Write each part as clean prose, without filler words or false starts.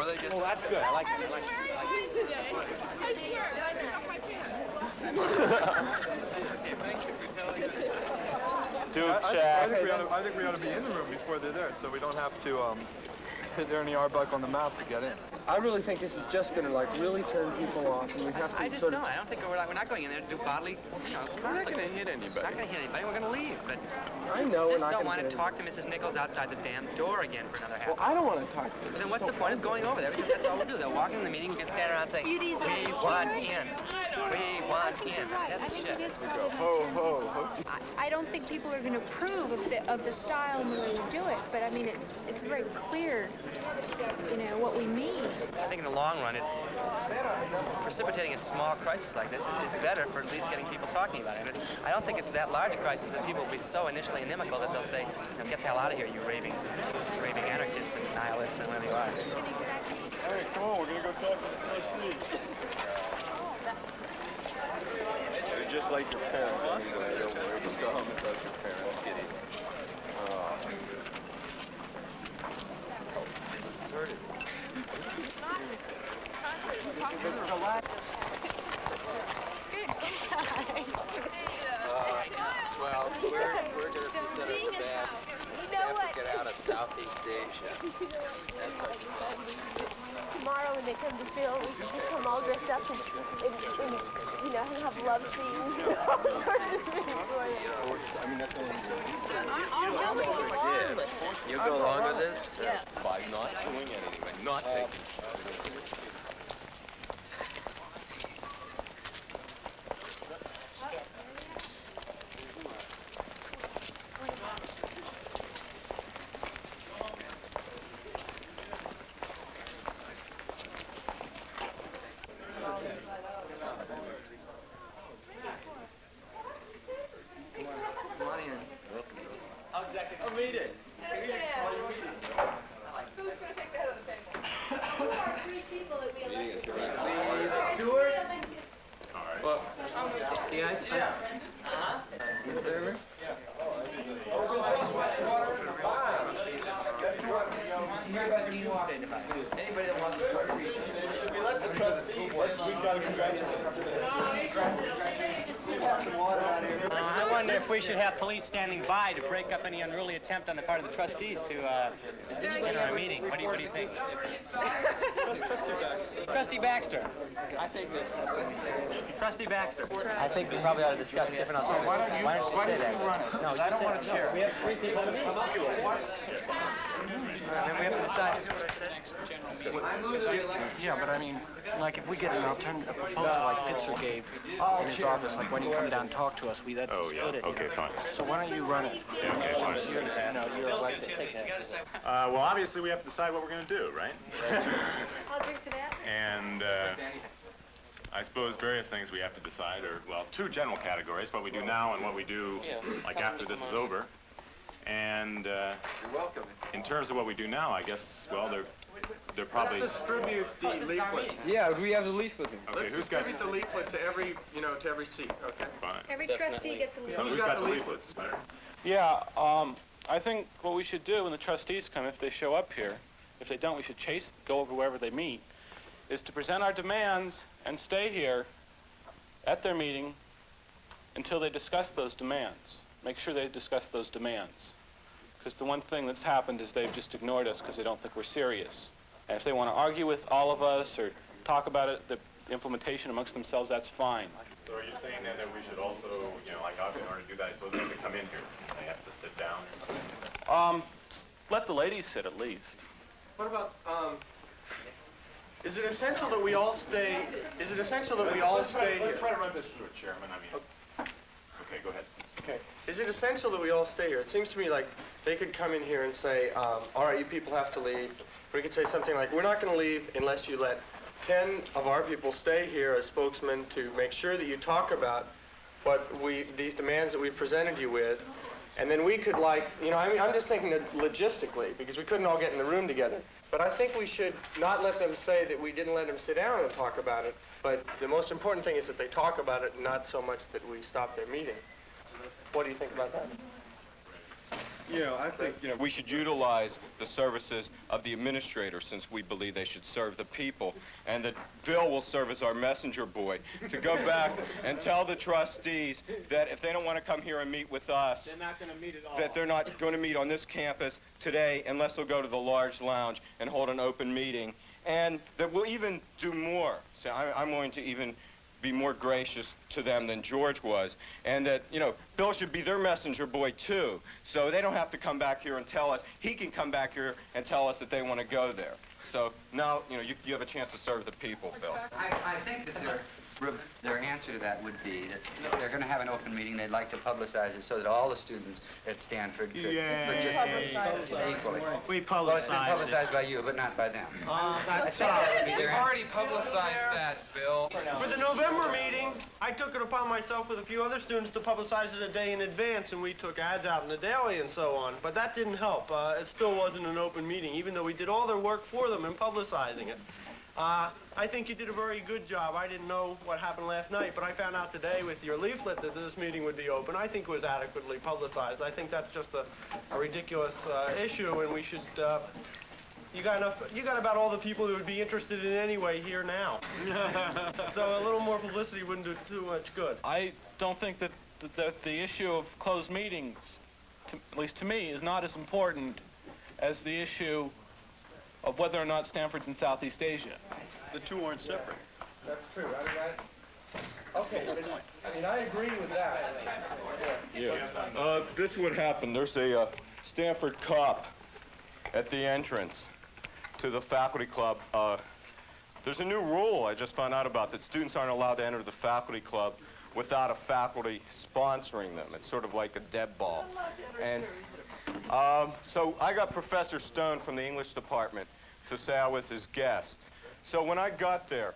before they get Oh, that's good. I like that. I like that. Duke, Shaq. I think we ought to be in the room before they're there, so we don't have to hit Ernie Arbuck on the mouth to get in. I really think this is just going to like really turn people off, and we have to I just sort don't. of... I don't think we're not going in there to do bodily. We're not going to hit anybody. Not going to hit anybody. We're going to leave. But I know we're just not don't going want to talk to Mrs. Nichols outside the damn door again for another half. Well, I don't want to talk to her. Then what's the point of going over there? Because that's all we'll do. They'll walk in the meeting and stand around saying, "We want in. We want in." That's shit. Ho, ho, ho. I don't think people are going to approve of the style and the way we do it, but I mean, it's very clear, you know, what we mean. I think in the long run, it's precipitating a small crisis like this is better for at least getting people talking about it. And I don't think it's that large a crisis that people will be so initially inimical that they'll say, "Get the hell out of here, you raving anarchists and nihilists and whatever you are." Hey, come on, we're going to go talk to the trustees. They're just like your parents anyway, don't worry. Just go home and talk to your parents, kiddies. Well, we're going to be set up the band. We have to get out of Southeast Asia. That's our plan. Tomorrow when they come to Phil, we can just come all dressed up and you know, have love scenes. I mean, that's You go along with this? Yeah. By not doing it anyway. Not taking it. Anybody that wants to contribute. Should we let the trustees, we've got to congratulate I wonder if we should have police standing by to break up any unruly attempt on the part of the trustees to enter our meeting. What do you think? Trustee Baxter. I think that... Trustee Baxter. I think we probably ought to discuss different alternatives. Why don't you run it? No, I don't want to chair. We have 3 people to meet. And then we have to decide. Yeah, but I mean, like if we get an alternative proposal like Pitzer gave in his office, like when you come down and talk to us, we let split it. Okay, fine. So why don't you run it? Yeah, okay, fine. You're elected. Well, obviously we have to decide what we're going to do, right? I'll drink to that. And I suppose various things we have to decide are, well, 2 general categories, what we do now and what we do, like, after this is over. And in terms of what we do now, I guess, well, they're probably... Let's distribute the leaflet. Yeah, we have the leaflet. Okay, Let's distribute the leaflet to every, to every seat, okay? Fine. Every trustee gets a So little. who's got the leaflets? Yeah, I think what we should do when the trustees come, if they show up here, if they don't, we should go over wherever they meet, is to present our demands and stay here at their meeting until they discuss those demands. Make sure they discuss those demands. Because the one thing that's happened is they've just ignored us because they don't think we're serious. And if they want to argue with all of us or talk about it, the implementation amongst themselves, that's fine. So are you saying then that we should also, like, in order to do that, I suppose they have to come in here? They have to sit down or something? Let the ladies sit at least. What about, is it essential that we all stay, Let's try to run this through, Chairman. I mean, okay, go ahead. okay, is it essential that we all stay here? It seems to me like they could come in here and say, all right, you people have to leave. We could say something like, we're not going to leave unless you let 10 of our people stay here as spokesmen to make sure that you talk about these demands that we've presented you with. And then we could, like, I'm just thinking that logistically, because we couldn't all get in the room together. But I think we should not let them say that we didn't let them sit down and talk about it. But the most important thing is that they talk about it, not so much that we stop their meeting. What do you think about that? I think, we should utilize the services of the administrator since we believe they should serve the people, and that Bill will serve as our messenger boy to go back and tell the trustees that if they don't want to come here and meet with us, They're not going to meet at all. that they're not going to meet on this campus today unless they'll go to the large lounge and hold an open meeting, and that we'll even do more. So I'm going to even be more gracious to them than George was, and that, Bill should be their messenger boy too, so they don't have to come back here and tell us. He can come back here and tell us that they want to go there. So now, you have a chance to serve the people, Bill. I think that their answer to that would be that if they're going to have an open meeting, they'd like to publicize it so that all the students at Stanford could participate equally. We Well, it's been publicize publicized by you, but not by them. That's We've already publicized that, Bill. For the November meeting, I took it upon myself with a few other students to publicize it a day in advance, and we took ads out in the daily and so on. But that didn't help. It still wasn't an open meeting, even though we did all their work for them in publicizing it. I think you did a very good job. I didn't know what happened last night, but I found out today with your leaflet that this meeting would be open. I think it was adequately publicized. I think that's just a ridiculous issue, and we should. You got about all the people who would be interested in anyway here now. So a little more publicity wouldn't do too much good. I don't think that the issue of closed meetings, at least to me, is not as important as the issue of whether or not Stanford's in Southeast Asia. The two aren't separate. That's true. Okay. I agree with that. Yeah. This is what happened. There's a Stanford cop at the entrance to the faculty club. There's a new rule I just found out about that students aren't allowed to enter the faculty club without a faculty sponsoring them. It's sort of like a dead ball. And so I got Professor Stone from the English department to say I was his guest. So when I got there,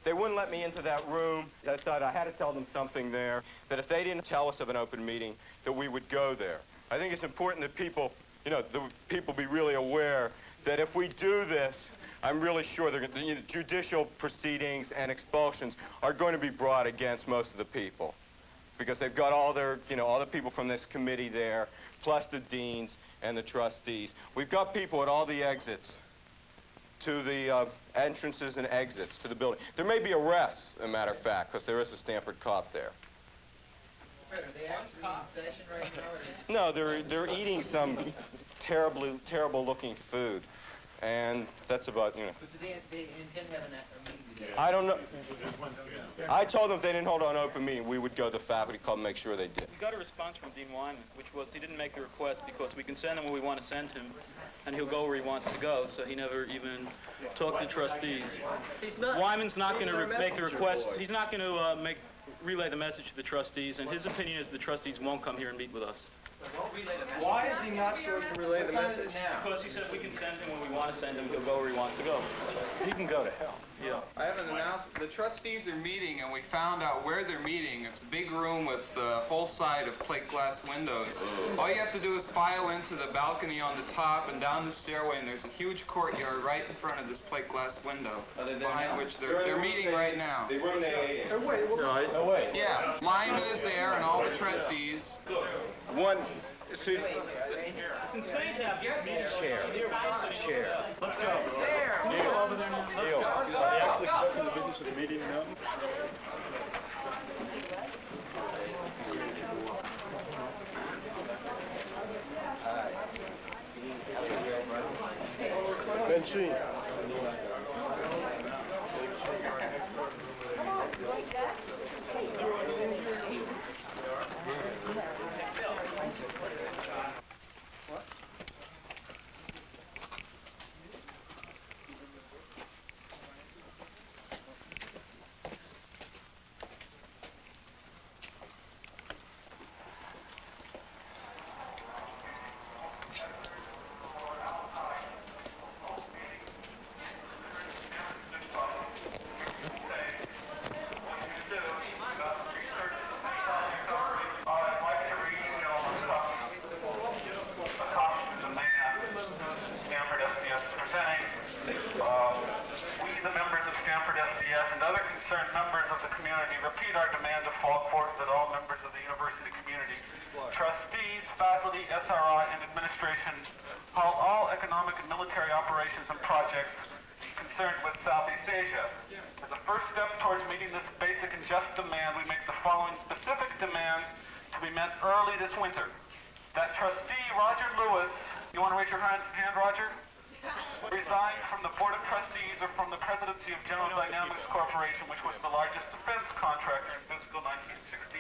they wouldn't let me into that room. I thought I had to tell them something there, that if they didn't tell us of an open meeting, that we would go there. I think it's important that people, the people be really aware that if we do this, I'm really sure judicial proceedings and expulsions are going to be brought against most of the people, because they've got all their, all the people from this committee there, plus the deans and the trustees. We've got people at all the exits to the entrances and exits to the building. There may be arrests, as a matter of fact, because there is a Stanford cop there. Are they actually in session right now? No, they're eating some terrible looking food, and that's about, But do they intend to have a meeting today? I don't know. I told them if they didn't hold an open meeting, we would go to the faculty club and make sure they did. We got a response from Dean Wyman, which was he didn't make the request because we can send him where we want to send him, and he'll go where he wants to go, so he never even talked to trustees. Wyman's not going to make the request. He's not going to relay the message to the trustees, and his opinion is the trustees won't come here and meet with us. Why is he not going to relay the message? Because he said we can send him when we want to send him, he'll go where he wants to go. He can go to hell. Yeah. I have an announcement. The trustees are meeting, and we found out where they're meeting. It's a big room with a whole side of plate glass windows. All you have to do is file into the balcony on the top and down the stairway, and there's a huge courtyard right in front of this plate glass window, behind which they're meeting right now. They run the No way. Yeah, Lyman is there, and all the trustees. One, see, It's insane to have this meeting chair. Let's go. Neil, over there now. Neil. Are they actually conducting the business of the meeting now? Benzine. We the members of Stanford SDS and other concerned members of the community repeat our demand to fall forth that all members of the university community, trustees, faculty, SRI, and administration halt all economic and military operations and projects concerned with Southeast Asia. As a first step towards meeting this basic and just demand, we make the following specific demands to be met early this winter. That trustee Roger Lewis, you want to raise your hand, Roger? Resign from the Board of Trustees or from the presidency of General Dynamics Corporation, which was the largest defense contractor in fiscal 1968.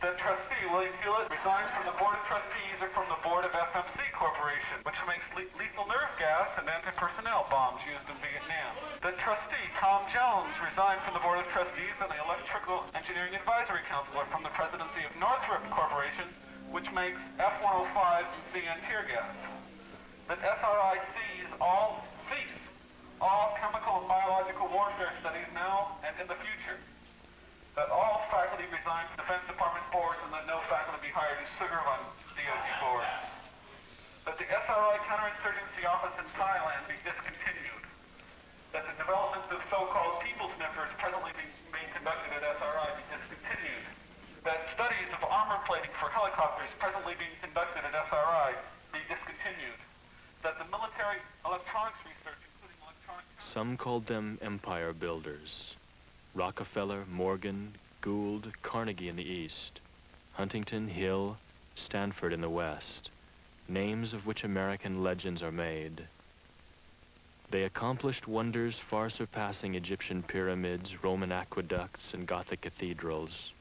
The trustee, William Hewlett, resigned from the Board of Trustees or from the Board of FMC Corporation, which makes lethal nerve gas and anti-personnel bombs used in Vietnam. The trustee, Tom Jones, resigned from the Board of Trustees and the Electrical Engineering Advisory Council or from the presidency of Northrop Corporation, which makes F-105s and CN tear gas. That SRI cease all chemical and biological warfare studies now and in the future. That all faculty resign from Defense Department boards and that no faculty be hired as sugar on DoD boards. That the SRI counterinsurgency office in Thailand be discontinued. That the development of so-called people sniffers presently being conducted at SRI be discontinued. That studies of armor plating for helicopters presently being conducted at SRI be discontinued. That the military electronics research, including electronic... Some called them empire builders. Rockefeller, Morgan, Gould, Carnegie in the East, Huntington, Hill, Stanford in the West, names of which American legends are made. They accomplished wonders far surpassing Egyptian pyramids, Roman aqueducts, and Gothic cathedrals.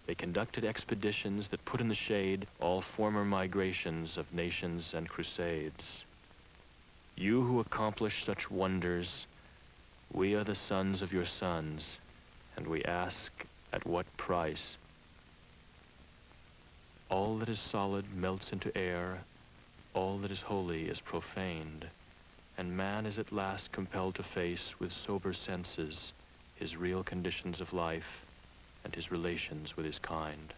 They conducted expeditions that put in the shade all former migrations of nations and crusades. You who accomplish such wonders, we are the sons of your sons, and we ask, at what price? All that is solid melts into air, all that is holy is profaned, and man is at last compelled to face with sober senses his real conditions of life and his relations with his kind.